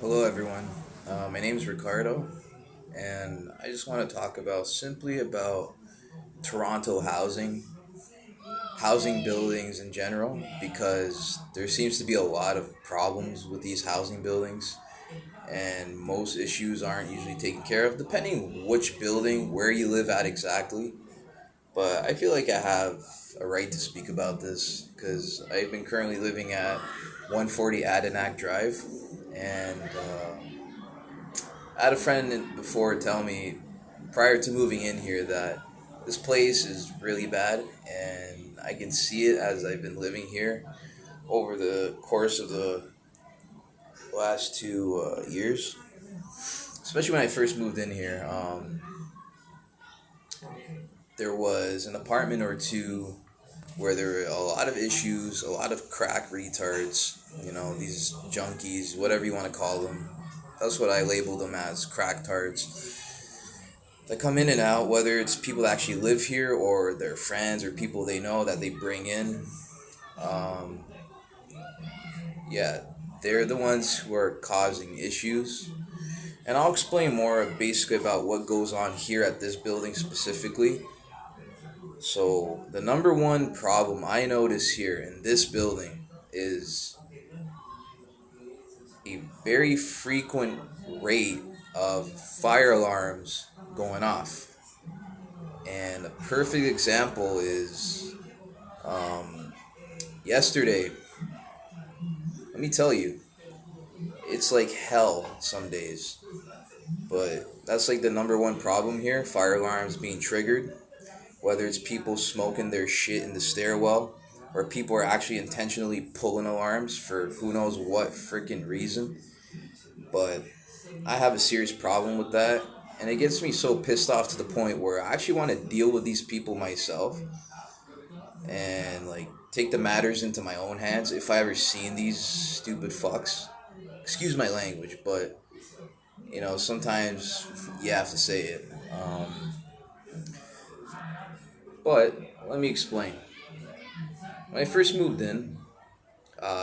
Hello, everyone. My name is Ricardo, and I just want to talk about simply about Toronto housing buildings in general, because there seems to be a lot of problems with these housing buildings, and most issues aren't usually taken care of, depending which building, where you live at exactly. But I feel like I have a right to speak about this because I've been currently living at 140 Adanac Drive, and I had a friend before tell me prior to moving in here that this place is really bad, and I can see it as I've been living here over the course of the last 2 years. Especially when I first moved in here, there was an apartment or two where there were a lot of issues, a lot of crack retards, these junkies, whatever you want to call them. That's what I labeled them as, cracktards that come in and out, whether it's people that actually live here or their friends or people they know that they bring in. Um, yeah, they're the ones who are causing issues. And I'll explain more basically about what goes on here at this building specifically. So, the number one problem I notice here in this building is a very frequent rate of fire alarms going off. And a perfect example is um, yesterday. Let me tell you, it's like hell some days. But that's like the number one problem here, fire alarms being triggered. Whether it's people smoking their shit in the stairwell, or people are actually intentionally pulling alarms for who knows what freaking reason. But I have a serious problem with that. And it gets me so pissed off to the point where I actually want to deal with these people myself and like take the matters into my own hands if I ever seen these stupid fucks. Excuse my language, but sometimes you have to say it. But let me explain. When I first moved in,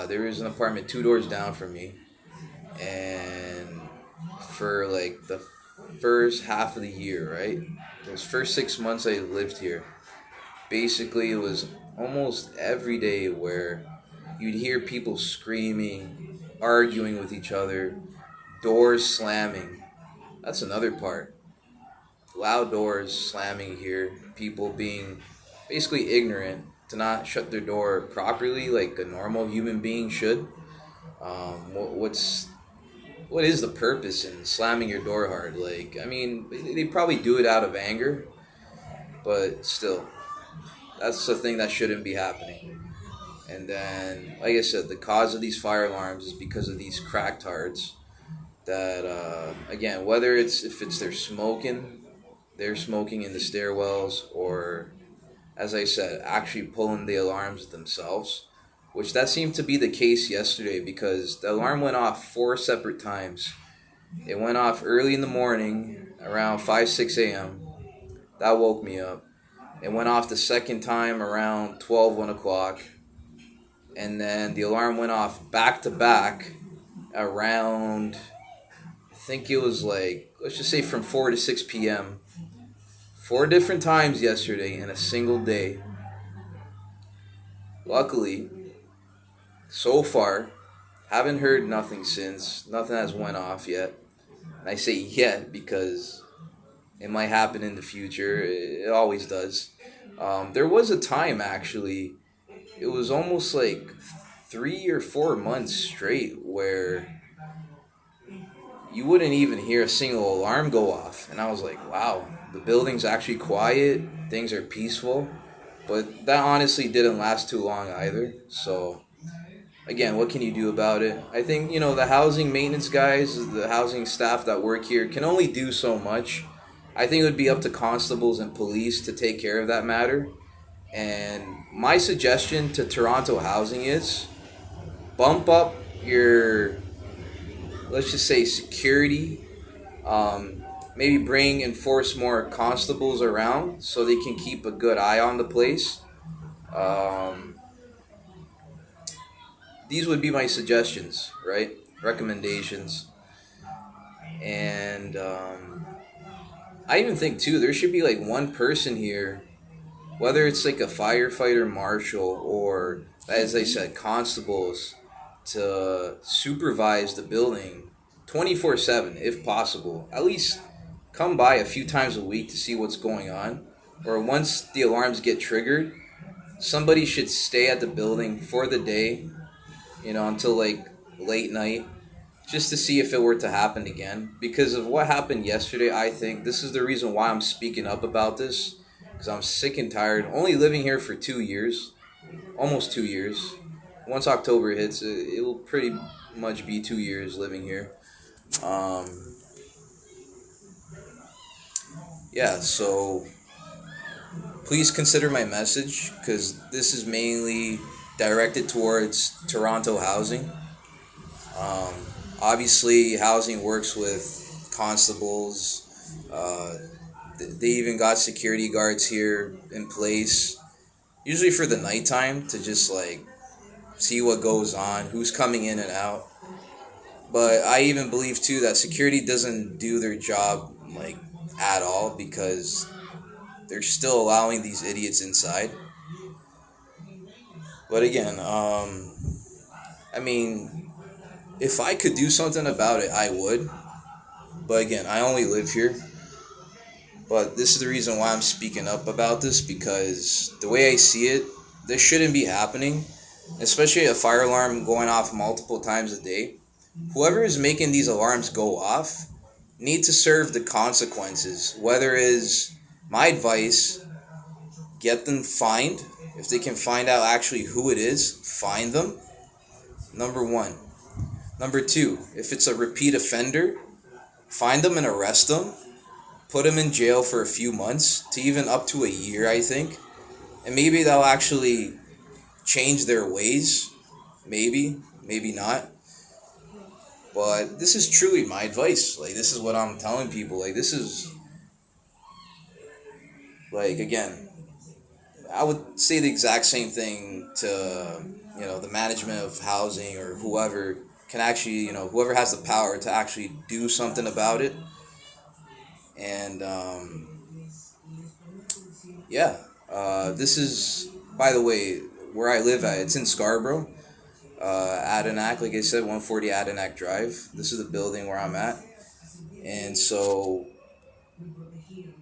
there was an apartment 2 doors down from me, and for like the first half of the year, right? Those first 6 months I lived here, basically it was almost every day where you'd hear people screaming, arguing with each other, doors slamming. That's another part. Loud doors slamming here, people being basically ignorant to not shut their door properly like a normal human being should. What is the purpose in slamming your door hard? Like, I mean, they probably do it out of anger, but still, that's the thing that shouldn't be happening. And then, like I said, the cause of these fire alarms is because of these cracktards. That again, whether it's if it's they're smoking in the stairwells, or as I said, actually pulling the alarms themselves, which that seemed to be the case yesterday because the alarm went off 4 separate times. It went off early in the morning, around 5, 6 a.m. That woke me up. It went off the second time around 12, 1 o'clock. And then the alarm went off back to back around, I think it was like, let's just say from 4 to 6 p.m. 4 different times yesterday in a single day. Luckily, so far, haven't heard nothing since. Nothing has went off yet. And I say yet because it might happen in the future. It always does. There was a time actually. It was almost like 3 or 4 months straight where you wouldn't even hear a single alarm go off, and I was like, wow, the building's actually quiet. Things are peaceful. But that honestly didn't last too long either. So again, what can you do about it? I think, the housing maintenance guys, the housing staff that work here can only do so much. I think it would be up to constables and police to take care of that matter. And my suggestion to Toronto housing is bump up your, let's just say, security. Um, Maybe enforce more constables around so they can keep a good eye on the place. Um, these would be my suggestions, right? Recommendations. And I even think too there should be like one person here, whether it's like a firefighter marshal or, as I said, constables, to supervise the building 24/7 if possible. At least come by a few times a week to see what's going on. Or once the alarms get triggered, somebody should stay at the building for the day, until like late night, just to see if it were to happen again. Because of what happened yesterday, I think this is the reason why I'm speaking up about this. Because I'm sick and tired. Only living here for 2 years, almost 2 years. Once October hits, it will pretty much be 2 years living here. Um, yeah, so please consider my message because this is mainly directed towards Toronto housing. Um, Obviously, housing works with constables. Uh, they even got security guards here in place, usually for the nighttime to just like see what goes on, who's coming in and out. But I even believe too that security doesn't do their job like at all because they're still allowing these idiots inside. But again, I mean, if I could do something about it, I would. But again, I only live here. But this is the reason why I'm speaking up about this because the way I see it, this shouldn't be happening, especially a fire alarm going off multiple times a day. Whoever is making these alarms go off need to serve the consequences. Whether is my advice, get them fined. If they can find out actually who it is, find them. Number one. Number two, if it's a repeat offender, find them and arrest them. Put them in jail for a few months to even up to a year, I think. And maybe they'll actually change their ways. Maybe, maybe not. But this is truly my advice. Like, this is what I'm telling people. Like, this is, like, again, I would say the exact same thing to, the management of housing or whoever can actually, whoever has the power to actually do something about it. And, yeah, this is, by the way, where I live at. It's in Scarborough, Adanac, like I said, 140 Adanac Drive. This is the building where I'm at. And so,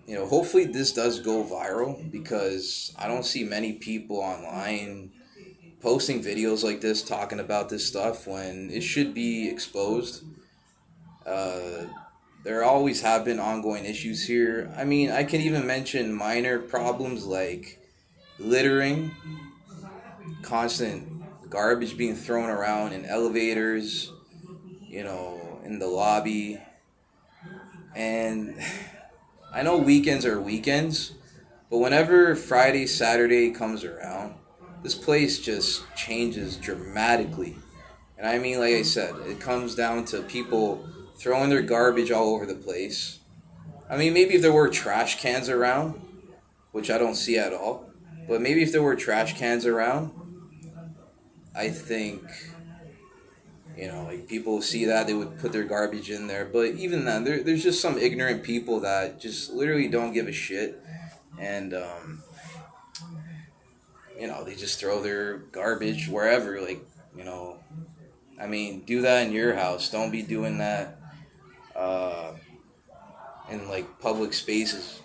hopefully this does go viral because I don't see many people online posting videos like this talking about this stuff when it should be exposed. Uh, there always have been ongoing issues here. I mean, I can even mention minor problems like littering, constant garbage being thrown around in elevators, in the lobby. And I know weekends are weekends, but whenever Friday, Saturday comes around, this place just changes dramatically. And I mean, like I said, it comes down to people throwing their garbage all over the place. I mean, maybe if there were trash cans around, which I don't see at all, but maybe if there were trash cans around, I think, like people see that, they would put their garbage in there. But even then, there's just some ignorant people that just literally don't give a shit. And, they just throw their garbage wherever. Like, I mean, do that in your house. Don't be doing that uh, in like public spaces.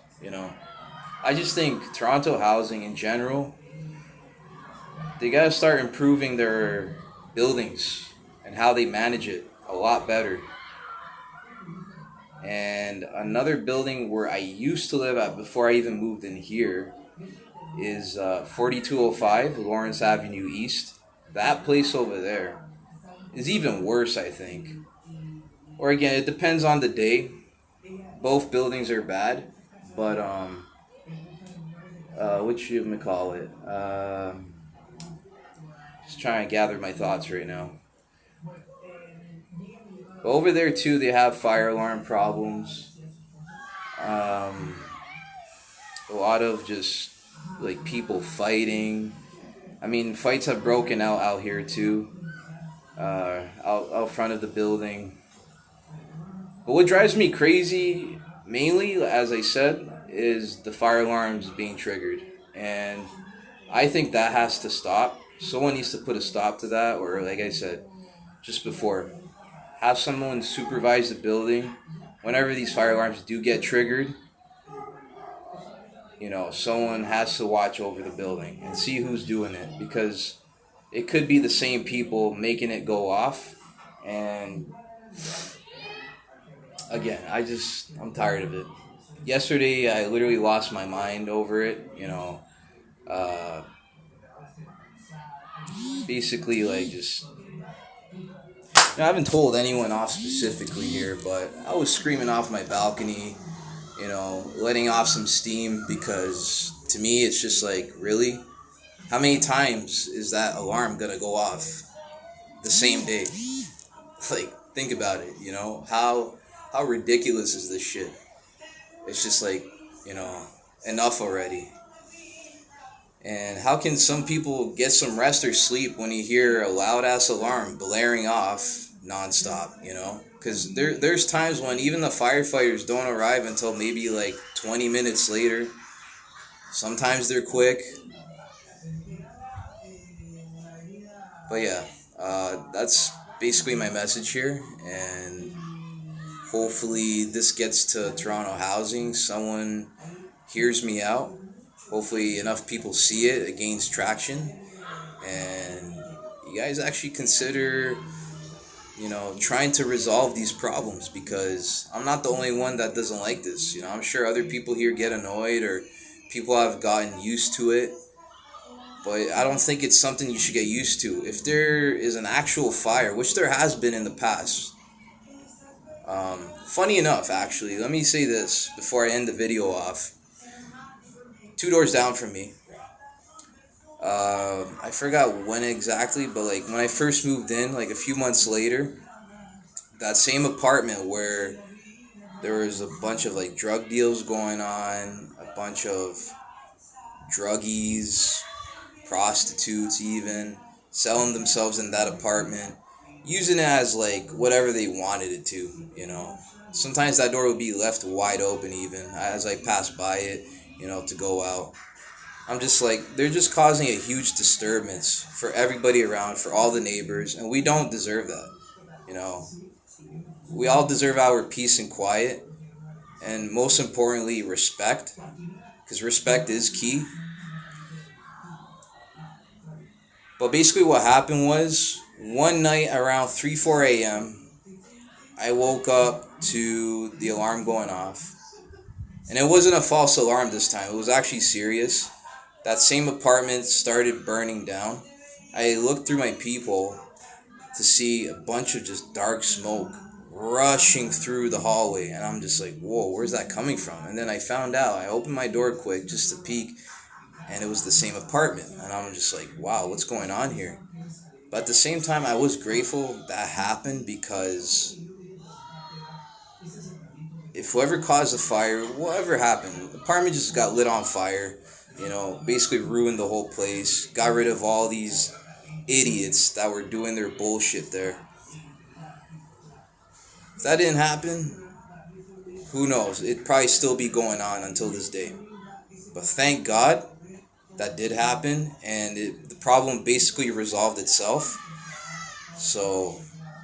I just think Toronto housing in general, they gotta start improving their buildings and how they manage it a lot better. And another building where I used to live at before I even moved in here is 4205 Lawrence Avenue East. That place over there is even worse, I think. Or again, it depends on the day. Both buildings are bad, but what you may call it? Just trying to gather my thoughts right now. But over there too, they have fire alarm problems. Um, a lot of just like people fighting. I mean, fights have broken out here too. Out front of the building. But what drives me crazy, mainly, as I said, is the fire alarms being triggered. And I think that has to stop. Someone needs to put a stop to that, or like I said just before, have someone supervise the building. Whenever these fire alarms do get triggered, someone has to watch over the building and see who's doing it, because it could be the same people making it go off. And again, I'm tired of it. Yesterday, I literally lost my mind over it. Uh, Basically, like, just, I haven't told anyone off specifically here, but I was screaming off my balcony, letting off some steam, because to me, it's just like, really? How many times is that alarm gonna go off the same day? Like, think about it, How ridiculous is this shit? It's just like, you know, enough already. And how can some people get some rest or sleep when you hear a loud ass alarm blaring off nonstop, Because there's times when even the firefighters don't arrive until maybe like 20 minutes later. Sometimes they're quick. But yeah, that's basically my message here. And hopefully this gets to Toronto Housing. Someone hears me out. Hopefully enough people see it. It gains traction. And you guys actually consider, trying to resolve these problems, because I'm not the only one that doesn't like this. I'm sure other people here get annoyed, or people have gotten used to it. But I don't think it's something you should get used to. If there is an actual fire, which there has been in the past, funny enough, actually, let me say this before I end the video off. 2 doors down from me, I forgot when exactly, but like when I first moved in, like a few months later, that same apartment where there was a bunch of like drug deals going on, a bunch of druggies, prostitutes, even selling themselves in that apartment, using it as like whatever they wanted it to. Sometimes that door would be left wide open, even as I passed by it, to go out. I'm just like, they're just causing a huge disturbance for everybody around, for all the neighbors, and we don't deserve that. You know, we all deserve our peace and quiet, and most importantly, respect, because respect is key. But basically, what happened was one night around 3 4 a.m., I woke up to the alarm going off. And it wasn't a false alarm this time, it was actually serious. That same apartment started burning down. I looked through my peephole to see a bunch of just dark smoke rushing through the hallway. And I'm just like, whoa, where's that coming from? And then I found out, I opened my door quick just to peek, and it was the same apartment. And I'm just like, wow, what's going on here? But at the same time, I was grateful that happened, because if whoever caused the fire, whatever happened, the apartment just got lit on fire, basically ruined the whole place, got rid of all these idiots that were doing their bullshit there. If that didn't happen, who knows? It'd probably still be going on until this day. But thank God that did happen, and the problem basically resolved itself. So,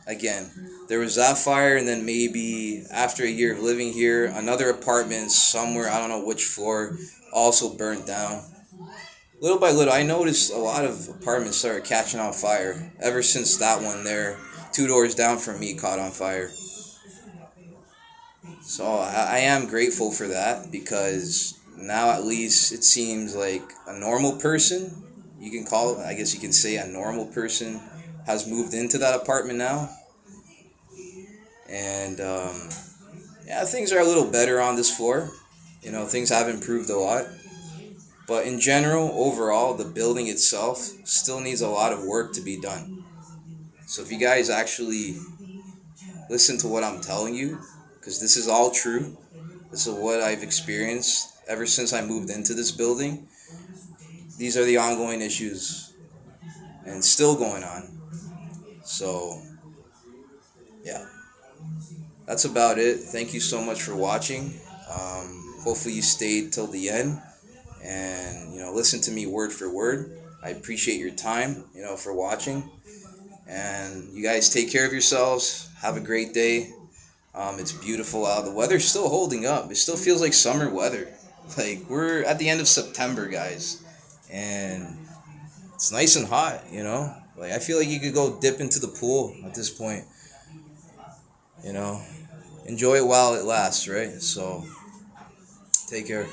again, there was that fire, and then maybe after a year of living here, another apartment somewhere, I don't know which floor, also burnt down. Little by little, I noticed a lot of apartments started catching on fire ever since that one there, 2 doors down from me, caught on fire. So I am grateful for that, because now at least it seems like a normal person, you can call it, I guess you can say a normal person, has moved into that apartment now. And yeah, things are a little better on this floor. Things have improved a lot. But in general, overall, the building itself still needs a lot of work to be done. So if you guys actually listen to what I'm telling you, because this is all true, this is what I've experienced ever since I moved into this building. These are the ongoing issues and still going on. So, yeah. that's about it. Thank you so much for watching. Hopefully you stayed till the end and listen to me word for word. I appreciate your time, for watching. And you guys take care of yourselves. Have a great day. It's beautiful out. The weather's still holding up. It still feels like summer weather. Like we're at the end of September, guys, and it's nice and hot. Like I feel like you could go dip into the pool at this point. You know, enjoy it while it lasts, right? So take care.